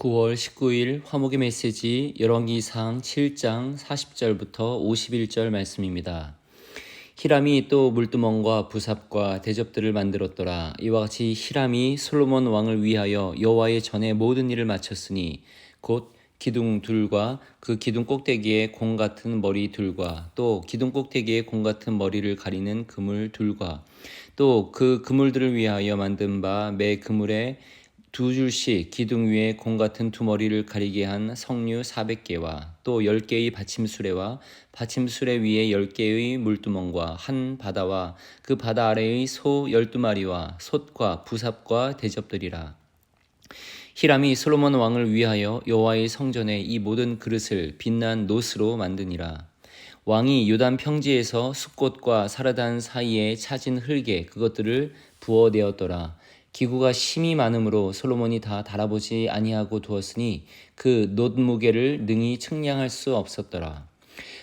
9월 19일 화목의 메시지 열왕기상 7장 40절부터 51절 말씀입니다. 히람이 또 물두멍과 부삽과 대접들을 만들었더라. 이와 같이 히람이 솔로몬 왕을 위하여 여호와의 전에 모든 일을 마쳤으니 곧 기둥 둘과 그 기둥 꼭대기에 공 같은 머리 둘과 또 기둥 꼭대기에 공 같은 머리를 가리는 그물 둘과 또 그 그물들을 위하여 만든 바 매 그물에 두 줄씩 기둥 위에 공 같은 두 머리를 가리게 한 석류 400개와 또 10개의 받침수레와 받침수레 위에 10개의 물두멍과 한 바다와 그 바다 아래의 소 12마리와 솥과 부삽과 대접들이라. 히람이 솔로몬 왕을 위하여 여호와의 성전에 이 모든 그릇을 빛난 노스로 만드니라. 왕이 요단 평지에서 숫꽃과 사르단 사이에 차진 흙에 그것들을 부어내었더라. 기구가 심이 많으므로 솔로몬이 다 달아보지 아니하고 두었으니 그 놋무게를 능히 측량할 수 없었더라.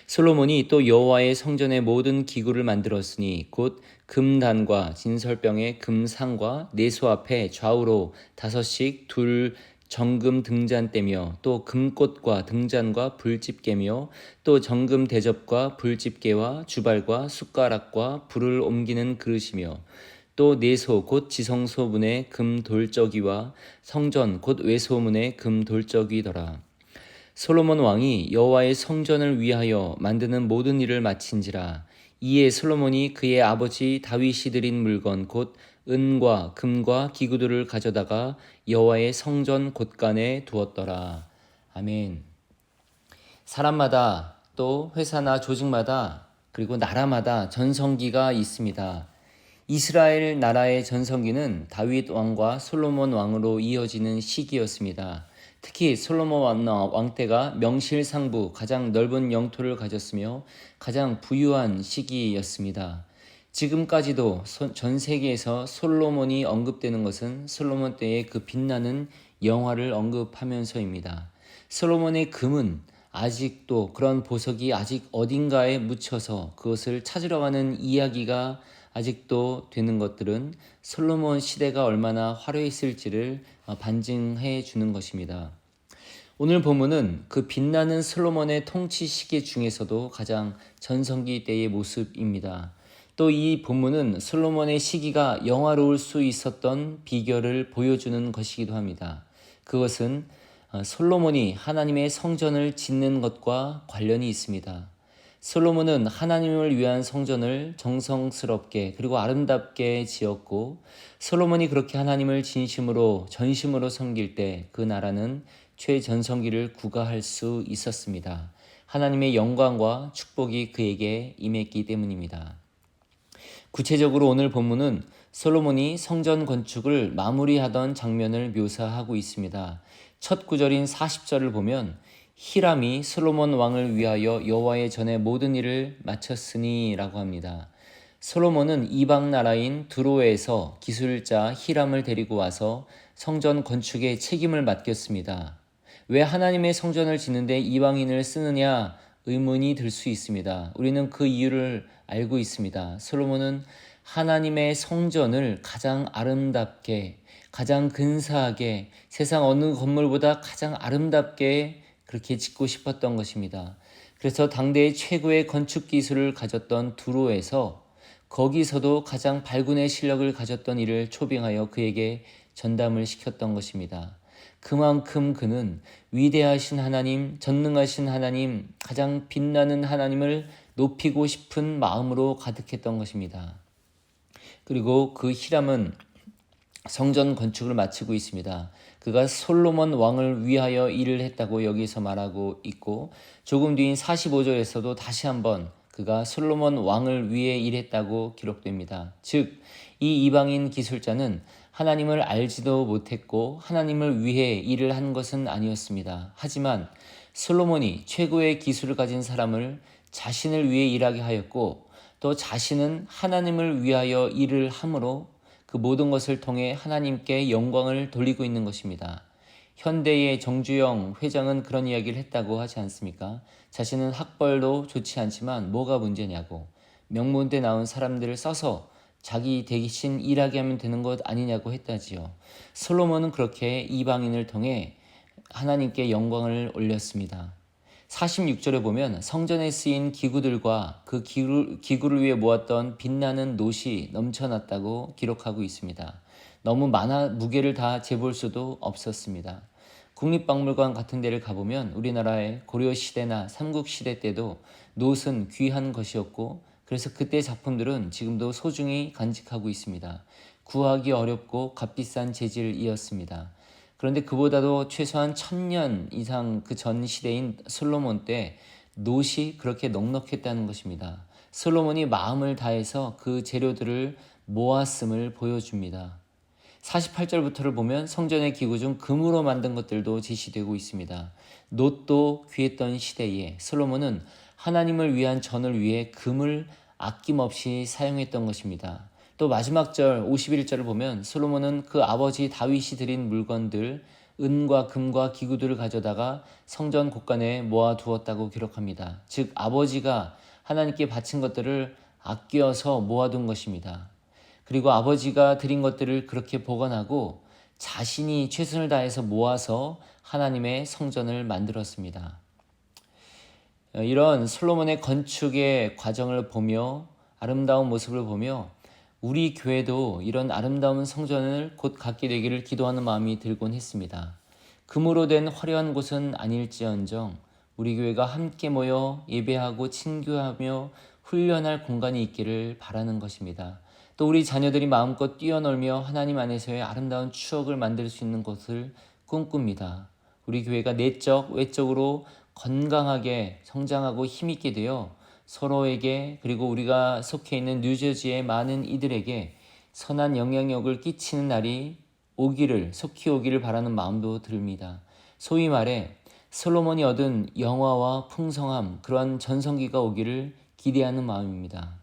솔로몬이 또 여호와의 성전의 모든 기구를 만들었으니 곧 금단과 진설병의 금상과 내소 앞에 좌우로 5씩 둘 정금 등잔대며 또 금꽃과 등잔과 불집게며 또 정금 대접과 불집게와 주발과 숟가락과 불을 옮기는 그릇이며 또 내소 곧 지성소문의 금 돌적이와 성전 곧 외소문의 금 돌적이더라. 솔로몬 왕이 여호와의 성전을 위하여 만드는 모든 일을 마친지라. 이에 솔로몬이 그의 아버지 다윗이 드린 물건 곧 은과 금과 기구들을 가져다가 여호와의 성전 곳간에 두었더라. 아멘. 사람마다 또 회사나 조직마다 그리고 나라마다 전성기가 있습니다. 이스라엘 나라의 전성기는 다윗 왕과 솔로몬 왕으로 이어지는 시기였습니다. 특히 솔로몬 왕 때가 명실상부 가장 넓은 영토를 가졌으며 가장 부유한 시기였습니다. 지금까지도 전 세계에서 솔로몬이 언급되는 것은 솔로몬 때의 그 빛나는 영화를 언급하면서입니다. 솔로몬의 금은 아직도 그런 보석이 아직 어딘가에 묻혀서 그것을 찾으러 가는 이야기가 아직도 되는 것들은 솔로몬 시대가 얼마나 화려했을지를 반증해 주는 것입니다. 오늘 본문은 그 빛나는 솔로몬의 통치 시기 중에서도 가장 전성기 때의 모습입니다. 또 이 본문은 솔로몬의 시기가 영화로울 수 있었던 비결을 보여주는 것이기도 합니다. 그것은 솔로몬이 하나님의 성전을 짓는 것과 관련이 있습니다. 솔로몬은 하나님을 위한 성전을 정성스럽게 그리고 아름답게 지었고 솔로몬이 그렇게 하나님을 진심으로 전심으로 섬길 때 그 나라는 최전성기를 구가할 수 있었습니다. 하나님의 영광과 축복이 그에게 임했기 때문입니다. 구체적으로 오늘 본문은 솔로몬이 성전 건축을 마무리하던 장면을 묘사하고 있습니다. 첫 구절인 40절을 보면 히람이 솔로몬 왕을 위하여 여호와의 전에 모든 일을 마쳤으니 라고 합니다. 솔로몬은 이방 나라인 두로에서 기술자 히람을 데리고 와서 성전 건축에 책임을 맡겼습니다. 왜 하나님의 성전을 짓는데 이방인을 쓰느냐 의문이 들 수 있습니다. 우리는 그 이유를 알고 있습니다. 솔로몬은 하나님의 성전을 가장 아름답게, 가장 근사하게, 세상 어느 건물보다 가장 아름답게 그렇게 짓고 싶었던 것입니다. 그래서 당대의 최고의 건축 기술을 가졌던 두로에서 거기서도 가장 발군의 실력을 가졌던 이를 초빙하여 그에게 전담을 시켰던 것입니다. 그만큼 그는 위대하신 하나님, 전능하신 하나님, 가장 빛나는 하나님을 높이고 싶은 마음으로 가득했던 것입니다. 그리고 그 히람은 성전 건축을 마치고 있습니다. 그가 솔로몬 왕을 위하여 일을 했다고 여기서 말하고 있고 조금 뒤인 45절에서도 다시 한번 그가 솔로몬 왕을 위해 일했다고 기록됩니다. 즉, 이 이방인 기술자는 하나님을 알지도 못했고 하나님을 위해 일을 한 것은 아니었습니다. 하지만 솔로몬이 최고의 기술을 가진 사람을 자신을 위해 일하게 하였고 또 자신은 하나님을 위하여 일을 함으로 그 모든 것을 통해 하나님께 영광을 돌리고 있는 것입니다. 현대의 정주영 회장은 그런 이야기를 했다고 하지 않습니까? 자신은 학벌도 좋지 않지만 뭐가 문제냐고, 명문대 나온 사람들을 써서 자기 대신 일하게 하면 되는 것 아니냐고 했다지요. 솔로몬은 그렇게 이방인을 통해 하나님께 영광을 올렸습니다. 46절에 보면 성전에 쓰인 기구들과 그 기구를 위해 모았던 빛나는 놋이 넘쳐났다고 기록하고 있습니다. 너무 많아 무게를 다 재볼 수도 없었습니다. 국립박물관 같은 데를 가보면 우리나라의 고려시대나 삼국시대 때도 놋은 귀한 것이었고, 그래서 그때 작품들은 지금도 소중히 간직하고 있습니다. 구하기 어렵고 값비싼 재질이었습니다. 그런데 그보다도 최소한 1000년 이상 그 전 시대인 솔로몬 때 놋이 그렇게 넉넉했다는 것입니다. 솔로몬이 마음을 다해서 그 재료들을 모았음을 보여줍니다. 48절부터를 보면 성전의 기구 중 금으로 만든 것들도 제시되고 있습니다. 놋도 귀했던 시대에 솔로몬은 하나님을 위한 전을 위해 금을 아낌없이 사용했던 것입니다. 또 마지막 절 51절을 보면 솔로몬은 그 아버지 다윗이 드린 물건들, 은과 금과 기구들을 가져다가 성전 곳간에 모아두었다고 기록합니다. 즉 아버지가 하나님께 바친 것들을 아껴서 모아둔 것입니다. 그리고 아버지가 드린 것들을 그렇게 보관하고 자신이 최선을 다해서 모아서 하나님의 성전을 만들었습니다. 이런 솔로몬의 건축의 과정을 보며 아름다운 모습을 보며 우리 교회도 이런 아름다운 성전을 곧 갖게 되기를 기도하는 마음이 들곤 했습니다. 금으로 된 화려한 곳은 아닐지언정 우리 교회가 함께 모여 예배하고 친교하며 훈련할 공간이 있기를 바라는 것입니다. 또 우리 자녀들이 마음껏 뛰어놀며 하나님 안에서의 아름다운 추억을 만들 수 있는 곳을 꿈꿉니다. 우리 교회가 내적, 외적으로 건강하게 성장하고 힘있게 되어 서로에게, 그리고 우리가 속해 있는 뉴저지의 많은 이들에게 선한 영향력을 끼치는 날이 속히 오기를 바라는 마음도 듭니다. 소위 말해 솔로몬이 얻은 영화와 풍성함, 그러한 전성기가 오기를 기대하는 마음입니다.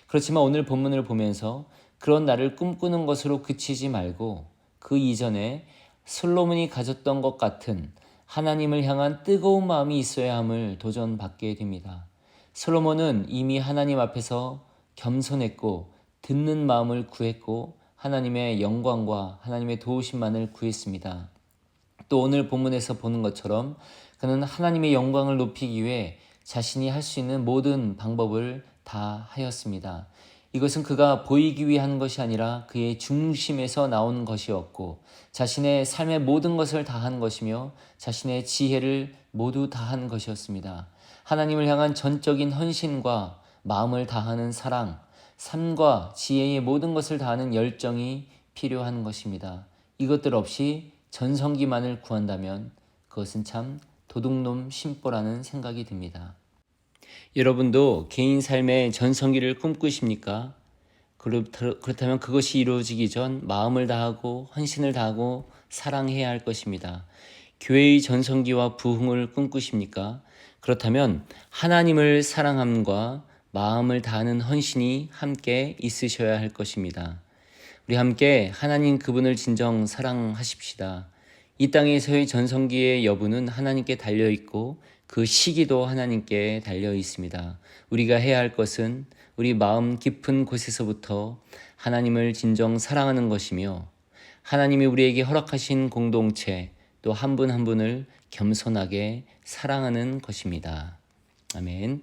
그렇지만 오늘 본문을 보면서 그런 날을 꿈꾸는 것으로 그치지 말고 그 이전에 솔로몬이 가졌던 것 같은 하나님을 향한 뜨거운 마음이 있어야 함을 도전받게 됩니다. 솔로몬은 이미 하나님 앞에서 겸손했고 듣는 마음을 구했고 하나님의 영광과 하나님의 도우심만을 구했습니다. 또 오늘 본문에서 보는 것처럼 그는 하나님의 영광을 높이기 위해 자신이 할 수 있는 모든 방법을 다 하였습니다. 이것은 그가 보이기 위한 것이 아니라 그의 중심에서 나온 것이었고 자신의 삶의 모든 것을 다한 것이며 자신의 지혜를 모두 다한 것이었습니다. 하나님을 향한 전적인 헌신과 마음을 다하는 사랑, 삶과 지혜의 모든 것을 다하는 열정이 필요한 것입니다. 이것들 없이 전성기만을 구한다면 그것은 참 도둑놈 심보라는 생각이 듭니다. 여러분도 개인 삶의 전성기를 꿈꾸십니까? 그렇다면 그것이 이루어지기 전 마음을 다하고 헌신을 다하고 사랑해야 할 것입니다. 교회의 전성기와 부흥을 꿈꾸십니까? 그렇다면 하나님을 사랑함과 마음을 다하는 헌신이 함께 있으셔야 할 것입니다. 우리 함께 하나님 그분을 진정 사랑하십시다. 이 땅에서의 전성기의 여부는 하나님께 달려있고 그 시기도 하나님께 달려 있습니다. 우리가 해야 할 것은 우리 마음 깊은 곳에서부터 하나님을 진정 사랑하는 것이며 하나님이 우리에게 허락하신 공동체 또 한 분 한 분을 겸손하게 사랑하는 것입니다. 아멘.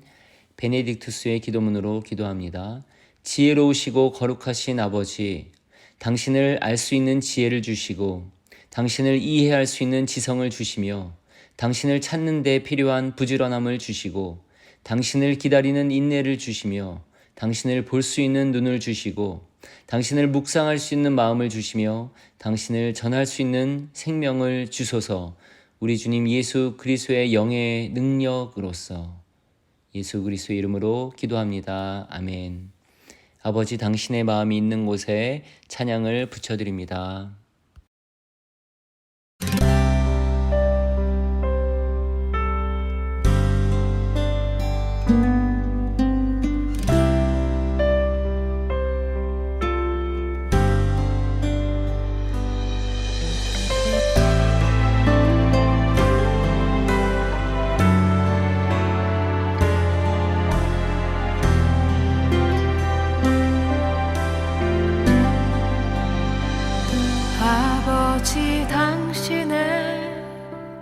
베네딕투스의 기도문으로 기도합니다. 지혜로우시고 거룩하신 아버지, 당신을 알 수 있는 지혜를 주시고 당신을 이해할 수 있는 지성을 주시며 당신을 찾는 데 필요한 부지런함을 주시고 당신을 기다리는 인내를 주시며 당신을 볼 수 있는 눈을 주시고 당신을 묵상할 수 있는 마음을 주시며 당신을 전할 수 있는 생명을 주소서. 우리 주님 예수 그리스도의 영의 능력으로서 예수 그리스도의 이름으로 기도합니다. 아멘. 아버지, 당신의 마음이 있는 곳에 찬양을 붙여드립니다.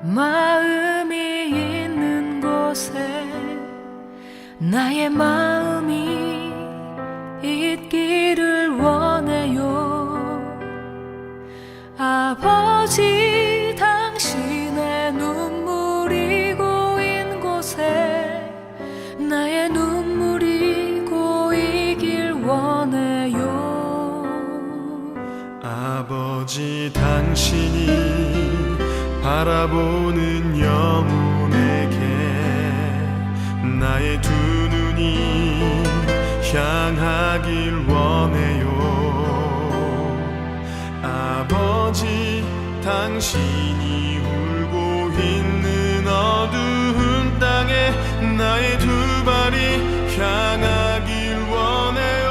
마음이 있는 곳에 나의 마음이 있기를 원해요. 아버지, 당신의 눈물이 고인 곳에 나의 눈물이 고이길 원해요. 아버지, 당신이 바라보는 영혼에게 나의 두 눈이 향하길 원해요. 아버지, 당신이 울고 있는 어두운 땅에 나의 두 발이 향하길 원해요.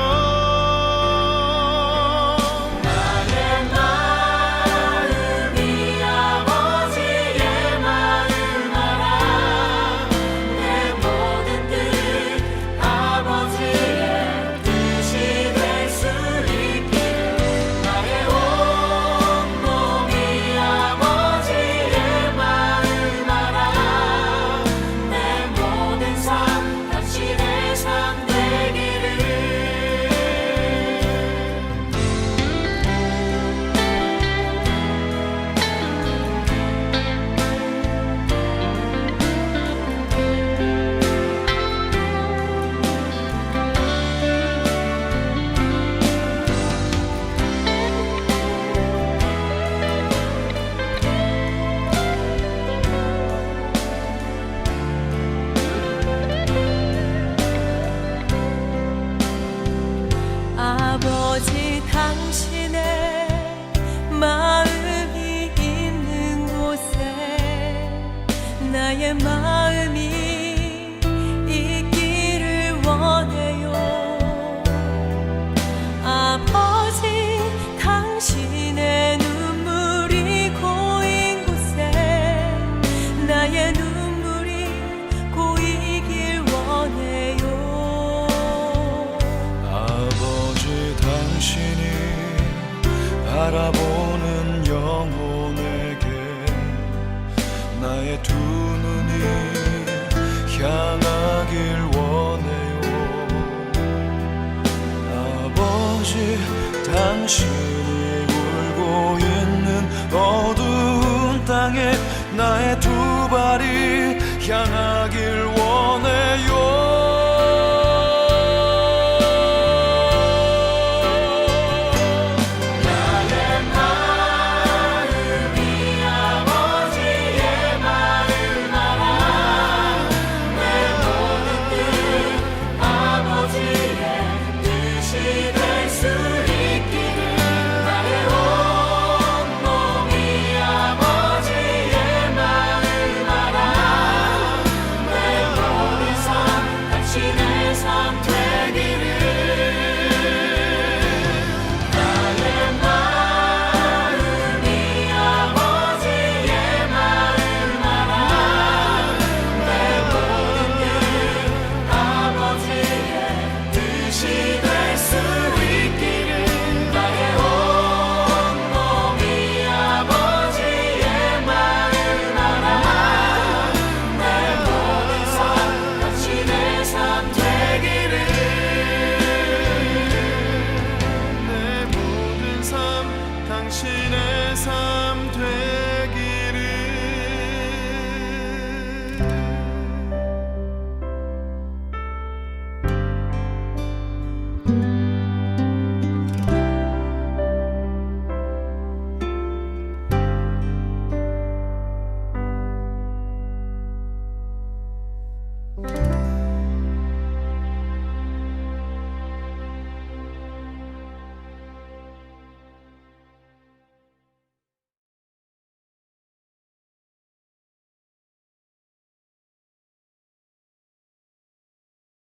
아버지, 당신의 마음이 있는 곳에 나의 마음이 있기를 원해요. 아버지, 당신의 눈물이 고인 곳에 나의 눈물이 고이길 원해요. 아버지, 당신이 바라보는 영혼에게 나의 두 눈이 향하길 원해요. 아버지, 당신이 울고 있는 어두운 땅에 나의 두 발이 향하길 원해요.